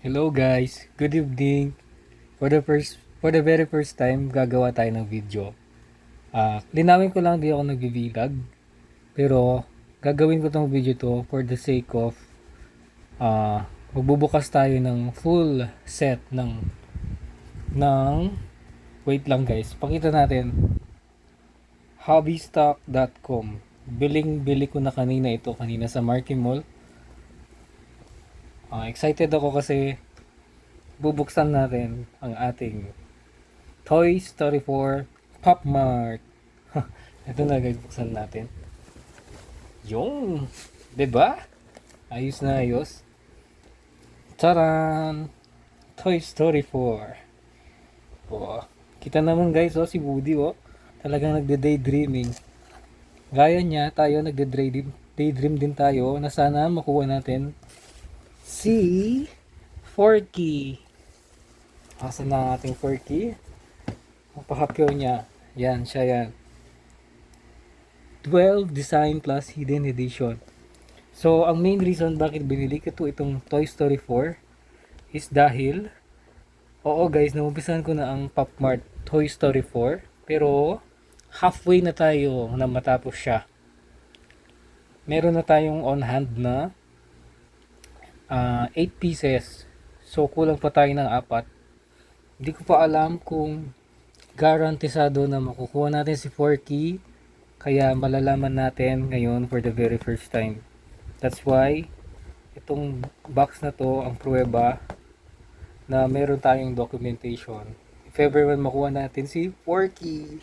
Hello guys, good evening. For the very first time, gagawa tayo ng video. Linawin ko lang, di ako nagbi-vlog, pero gagawin ko tong video to for the sake of magbubukas tayo ng full set ng wait lang guys. Pakita natin hobbystock.com. Bili ko na kanina sa Marky Mall. Excited ako kasi bubuksan natin ang ating Toy Story 4 Pop Mart. Ito na guys, buksan natin. Yung, 'di ba? Ayos na ayos. Taran! Toy Story 4. Oh, kita naman guys, si Woody talagang nagde-daydreaming. Gaya niya, tayo daydream din tayo na sana makuha natin si Forky. Asan na ang ating Forky? Mapahapyaw niya. Yan, siya yan. 12 Design Plus Hidden Edition. So, ang main reason bakit binili ko itong Toy Story 4 is dahil, oo guys, naumpisahan ko na ang Pop Mart Toy Story 4, pero halfway na tayo na matapos siya. Meron na tayong on hand na 8 pieces. So, kulang pa tayo ng 4. Hindi ko pa alam kung garantisado na makukuha natin si Forky, kaya malalaman natin ngayon for the very first time. That's why itong box na to ang pruweba na meron tayong documentation. If ever man makuha natin si Forky.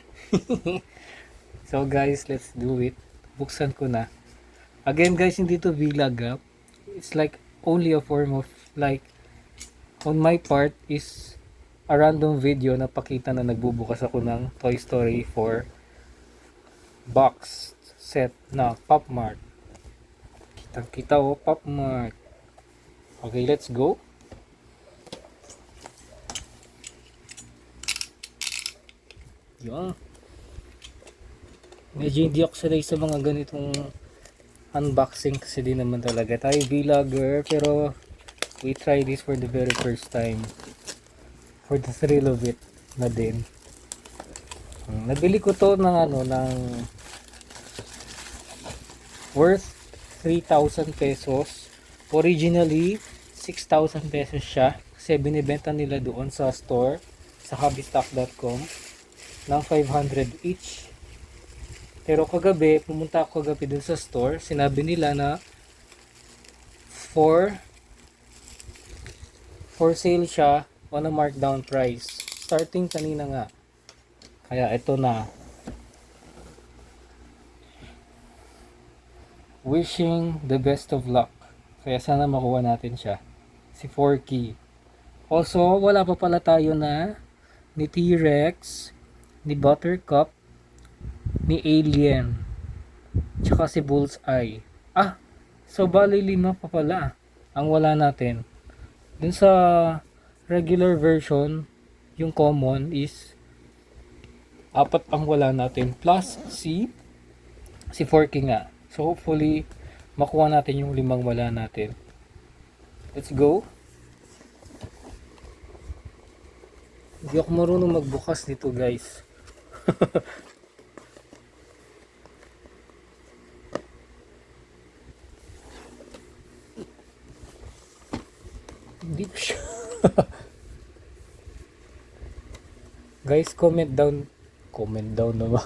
So guys, let's do it. Buksan ko na. Again guys, hindi to vlog. It's like only a form of like on my part is a random video na pakita na nagbubukas ako ng Toy Story 4 box set na Pop Mart. Kitang-kita Pop Mart. Okay, let's go. Yan. Medyo hindi ako sanay sa mga ganitong unboxing kasi di naman talaga tayo vlogger, pero we try this for the very first time. For the thrill of it na din. Nabili ko to ng worth 3,000 pesos. Originally 6,000 pesos siya kasi binibenta nila doon sa store sa hobbystock.com ng 500 each. Pero kagabi, pumunta ako kagabi dun sa store, sinabi nila na for sale siya on a markdown price. Starting kanina nga. Kaya ito na. Wishing the best of luck. Kaya sana makuha natin siya. Si Forky. Also, wala pa pala tayo na ni T-Rex, ni Buttercup, ni Alien, tsaka si Bullseye. So bali 5 pa pala ang wala natin. Dun sa regular version, yung common is 4 ang wala natin plus si Forky nga. So hopefully makuha natin yung 5 wala natin. Let's go. Hindi ako marunong magbukas nito guys. Hindi ko siya. Guys, comment down na ba?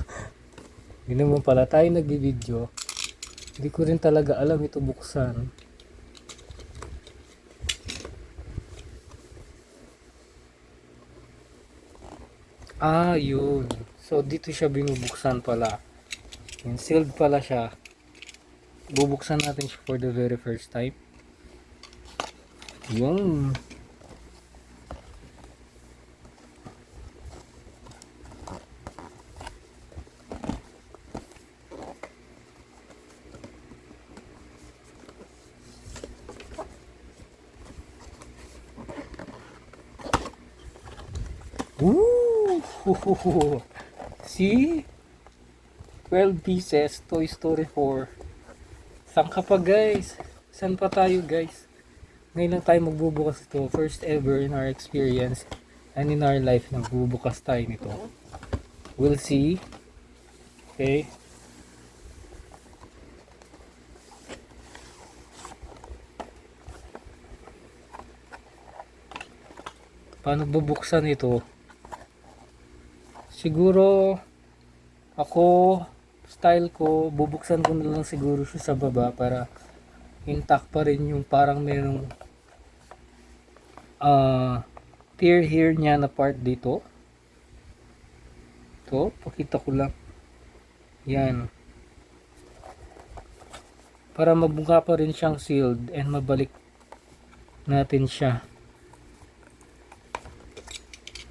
Hindi naman pala tayo nag-video. Hindi ko rin talaga alam ito buksan. Yun. So dito siya binubuksan pala. Yung sealed pala siya. Bubuksan natin siya for the very first time. Yung See? 12 pieces Toy Story 4. Saan ka pa guys? Saan pa tayo guys? Ngayon lang tayo magbubukas ito. First ever in our experience and in our life nagbubukas tayo nito. We'll see. Okay. Paano bubuksan ito? Siguro ako, style ko, bubuksan ko na lang siguro siya sa baba para intact pa rin yung parang merong tear here niya na part dito. Ito, pakita ko lang. Yan. Para mabuka pa rin siyang sealed and mabalik natin siya.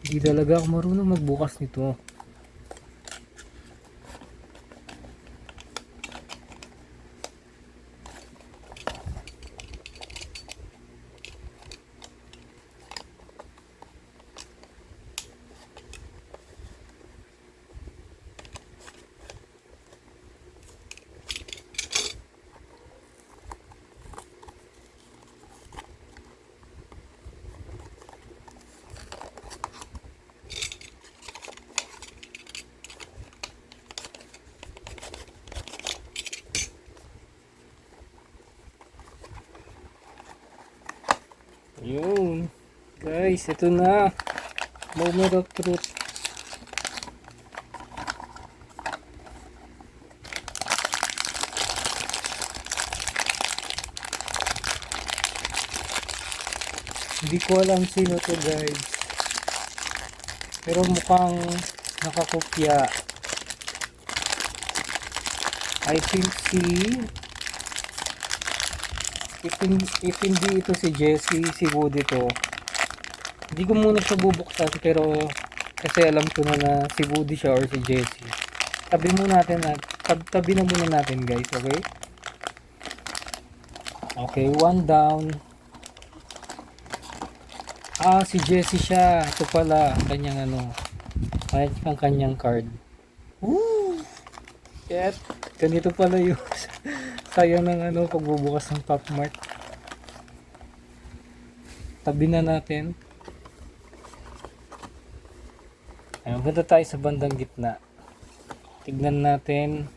Hindi talaga ako marunong magbukas nito. Yun. Guys, ito na. Moment of truth. Hindi ko alam sino to guys. Pero mukhang nakakopya. I think if hindi ito si Jessie, si Woody to. Hindi ko muna siya bubuksan pero kasi alam ko na si Woody siya or si Jessie. Tabi muna natin tabi na muna natin guys, okay? Okay, one down. Si Jessie siya. Ito pala kanyang ang kanyang card. Woo! Yet, ganito pala yung sayang ng pagbubukas ng Pop Mart. Tabi na natin. Ayun, punta tayo sa bandang gitna. Tignan natin.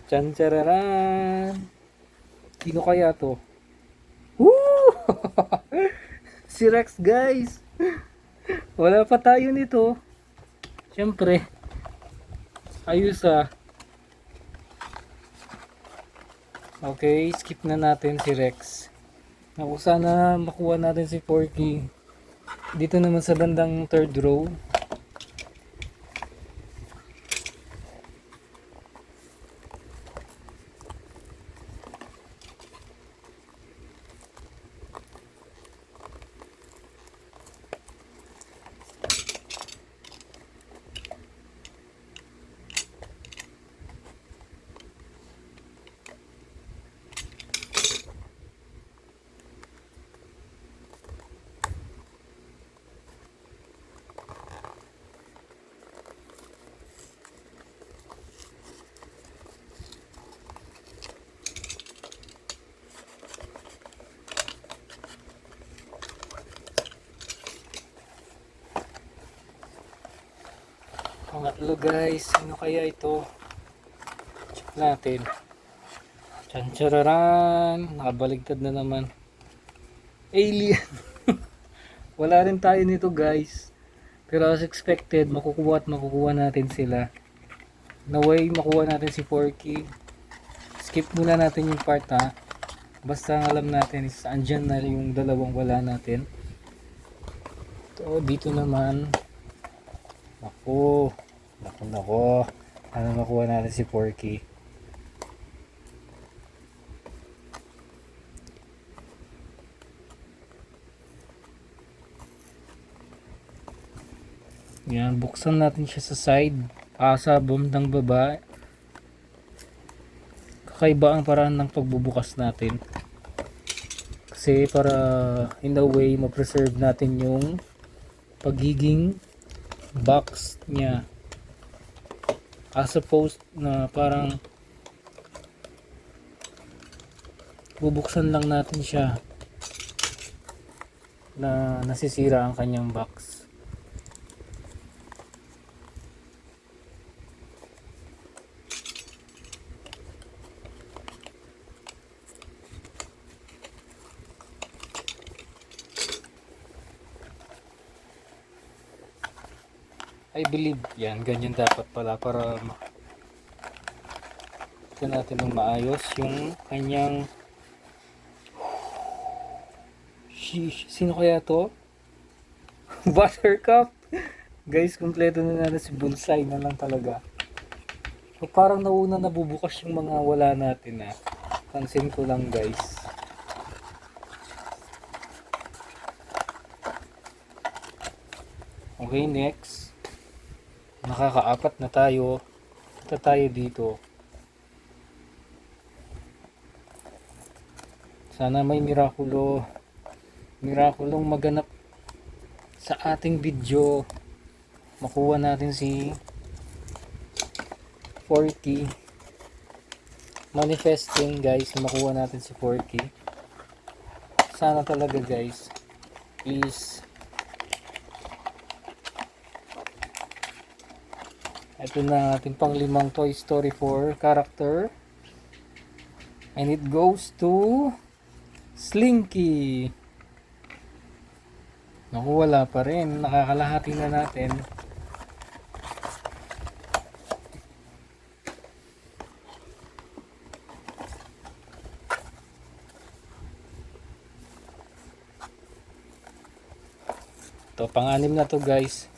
Tsan-tsararan! Sino kaya to? Woo! Si Rex guys! Wala pa tayo nito. Siyempre. Ayos ah. Okay, skip na natin si Rex. Naku, sana makuha natin si Porky. Dito naman sa bandang third row. Pangatlo guys, sino kaya ito? Check natin. Tsan-tsararan! Nakabaligtad na naman. Alien! Wala rin tayo nito guys. Pero as expected, makukuha at makukuha natin sila. Naway makuha natin si Porky. Skip muna natin yung part ha. Basta ang alam natin is andyan na yung dalawang wala natin. So, dito naman, naku, naku, ano nakuha natin si Porky? Yan, buksan natin siya sa side, sa bandang baba. Kakaiba ang paraan ng pagbubukas natin. Kasi para in a way ma-preserve natin yung pagiging box niya. As opposed na parang bubuksan lang natin siya na nasisira ang kanyang box. I believe yan, ganyan dapat pala para ito natin ng maayos yung kanyang sino kaya to? Buttercup. Guys, kompleto na natin si Bullseye na lang talaga. So, parang nauna nabubukas yung mga wala natin pansin ko lang guys. Okay, next. Nakakaapat na tayo. Punta tayo dito. Sana may mirakulong maganap sa ating video. Makuha natin si Forky. Manifesting guys, makuha natin si Forky. Sana talaga guys. Please. Ito na ating pang-limang Toy Story 4 character. And it goes to Slinky. Naku, wala pa rin. Nakakalahati na natin. Ito, pang-anim na to guys.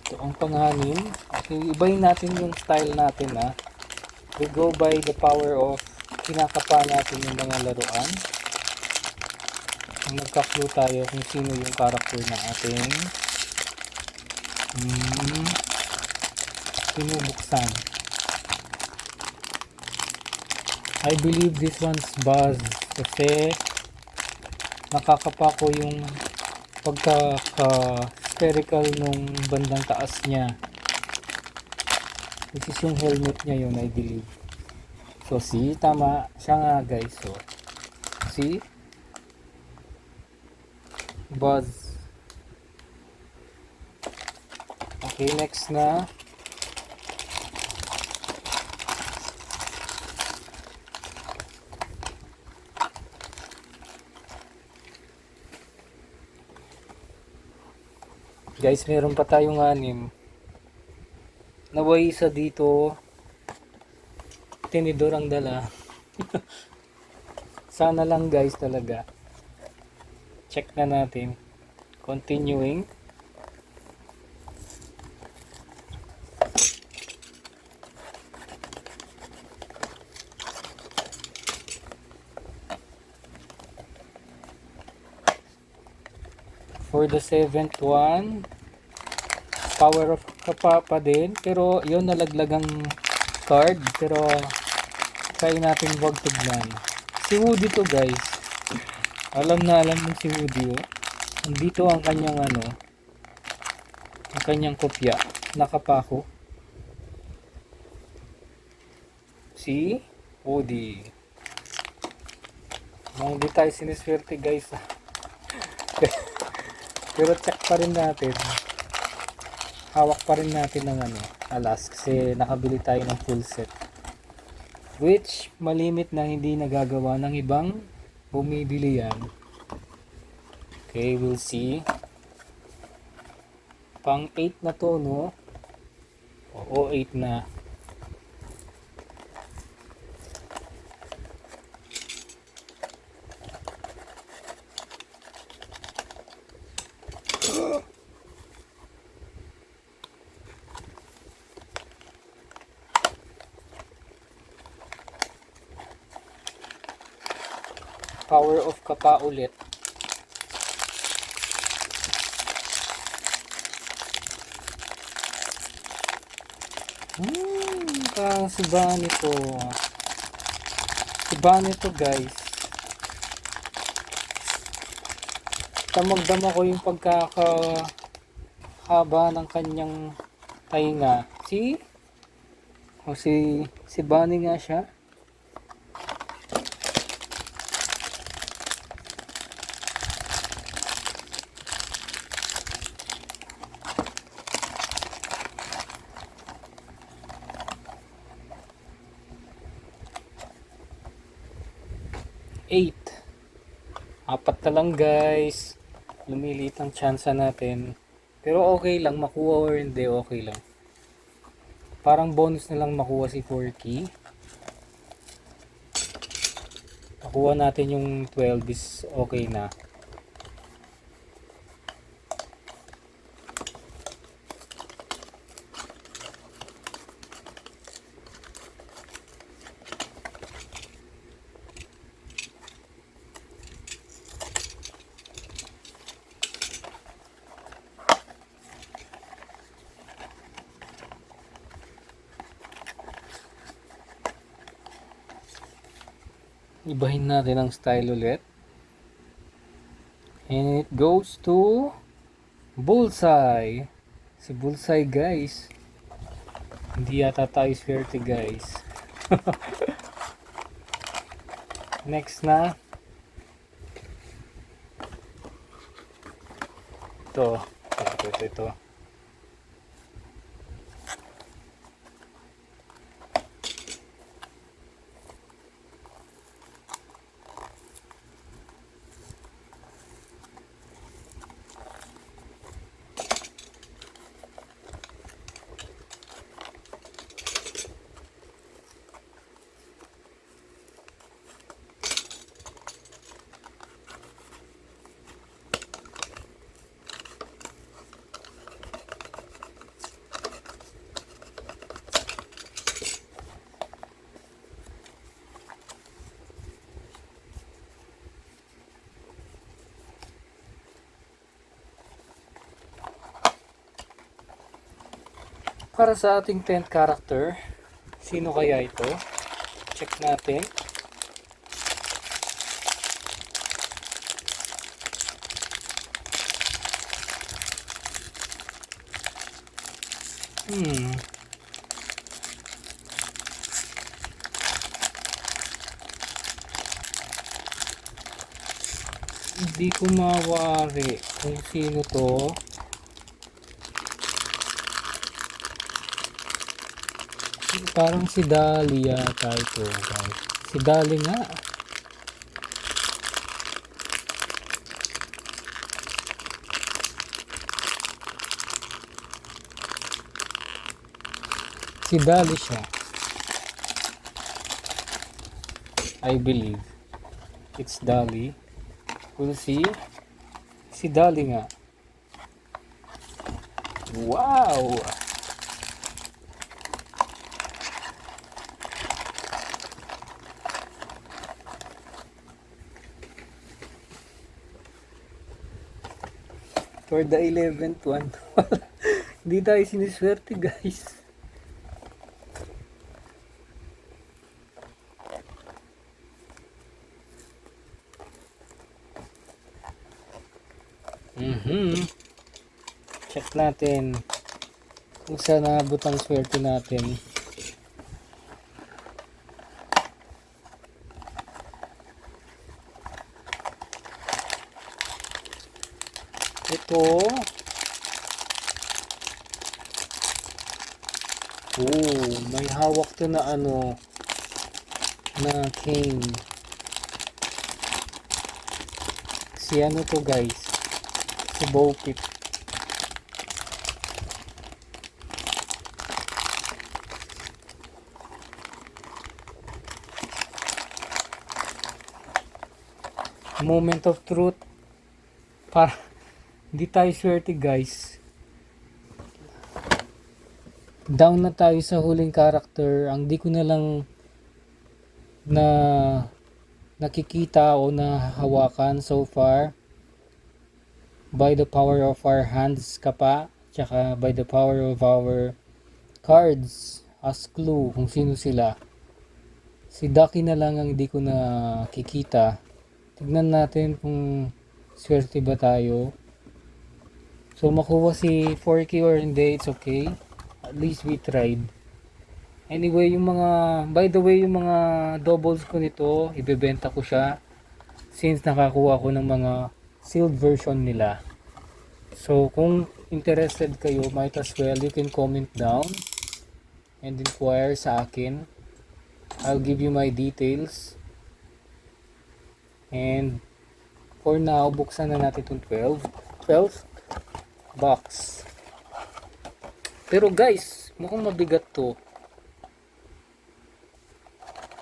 Ito ang pang-anim. Ibayin natin yung style natin We go by the power of kinakapa natin yung mga laruan. Magka-clue tayo kung sino yung character na ating pinubuksan. I believe this one's Buzz kasi nakakapa ko yung pagka-spherical nung bandang taas niya, which is yung helmet niya yun, I believe. So see, tama siya nga guys. So see, Buzz. Okay, next na. Guys, meron pa tayong 6. Naway isa dito. Tinidor ang dala. Sana lang guys talaga. Check na natin. Continuing. For the 7th one, power of kapapa din, pero yun nalaglagang card, pero try natin wag tignan. Si Woody to guys, alam mo si Woody Nandito ang kanyang ang kanyang kopya, nakapako. See? O di. Nang di tayo siniswerte guys. Pero check pa rin natin. Hawak pa rin natin ng alas kasi nakabili tayo ng full set. Which malimit na hindi nagagawa ng ibang bumibili yan. Okay, we'll see. Pang 8 na to, no? Oo, 8 na. Power of kapa ulit. Parang si Bunny to. Si Bunny to guys. Tamagdama ko yung pagkakahaba ng kanyang tainga. Si Bunny nga siya. Apat na lang guys. Lumilit ang tsansa natin. Pero okay lang. Makuha or hindi, okay lang. Parang bonus na lang makuha si Forky. Makuha natin yung 12 is okay na. Ibahin natin ang style ulit. And it goes to Bullseye. Si Bullseye guys. Hindi yata tayo swerte guys. Next na. Ito. Para sa ating 10th character, sino kaya ito? Check natin. Hindi ko mawari kung sino to. Parang si Dali yata ito guys. Si Dali nga. Si Dali siya. I believe. It's Dali. We'll see. Si Dali nga. Wow! For the 11th one. Hindi tayo siniswerte guys. Check natin kung saan naabot ang swerte natin. Ito. Oh, may hawak to na ano, na cane. Si ano to guys? Si Bowpip. Moment of truth. Para hindi tayo swerte guys. Down na tayo sa huling character. Ang di ko na lang na nakikita o nahawakan so far by the power of our hands ka pa, tsaka by the power of our cards as clue kung sino sila. Si Ducky na lang ang di ko nakikita. Tignan natin kung swerte ba tayo. So makuha si 4K or hindi, it's okay. At least we tried. Anyway, yung mga, by the way, yung mga doubles ko nito, ibebenta ko siya since nakakuha ko ng mga sealed version nila. So, kung interested kayo, might as well, you can comment down and inquire sa akin. I'll give you my details. And, for now, buksan na natin itong 12 box. Pero guys, mukhang mabigat to.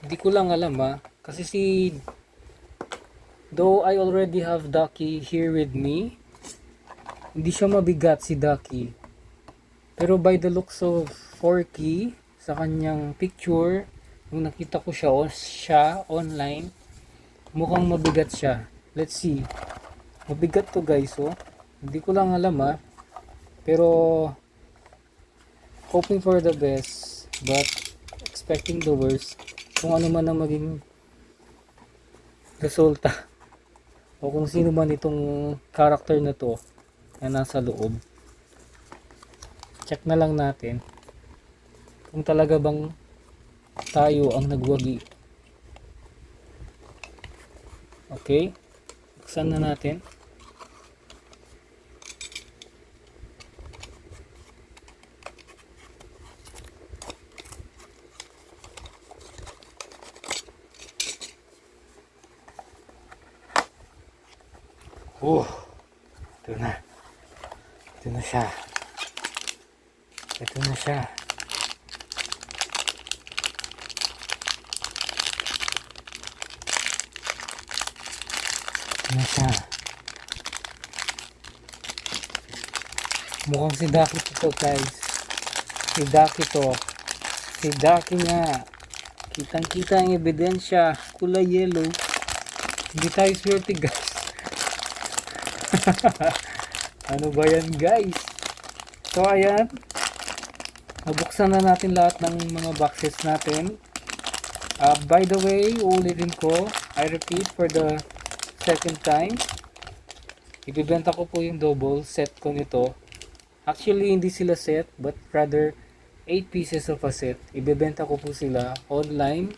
Hindi ko lang alam kasi though I already have Ducky here with me, hindi siya mabigat si Ducky. Pero by the looks of 4K, sa kanyang picture, nung nakita ko siya online, mukhang mabigat siya. Let's see. Mabigat to guys, oh. Hindi ko lang alam pero hoping for the best, but expecting the worst. Kung ano man ang maging resulta o kung sino man itong character na to na nasa loob, check na lang natin kung talaga bang tayo ang nagwagi. Okay, buksan na natin. Ito na. Ito na siya. Ito na siya. Ito na siya. Mukhang si Ducky to guys. Si Ducky to. Si Ducky nga. Kitang kita ang ebidensya. Kulay yellow. Hindi tayo swerte guys. Ano ba yan guys? So ayan, nabuksan na natin lahat ng mga boxes natin. By the way, uulitin ko, I repeat for the second time, ibibenta ko po yung double set ko nito. Actually hindi sila set, but rather 8 pieces of a set. Ibibenta ko po sila online.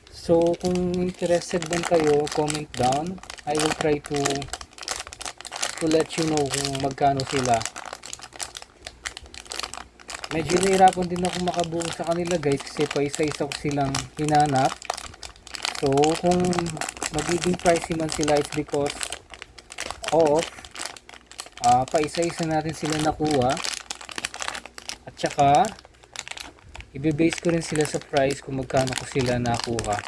So kung interested man kayo, comment down. I will try to let you know kung magkano sila. Medyo nahirapan din ako makabuo sa kanila guys kasi pa isa-isa ko silang hinanap. So kung magiging pricey man sila, it's because of pa isa-isa natin sila nakuha. At saka i-base ko rin sila sa price kung magkano ko sila nakuha.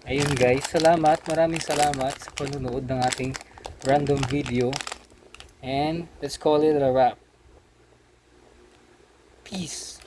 Ayun guys, salamat, maraming salamat sa panunood ng ating random video, and let's call it a wrap. Peace.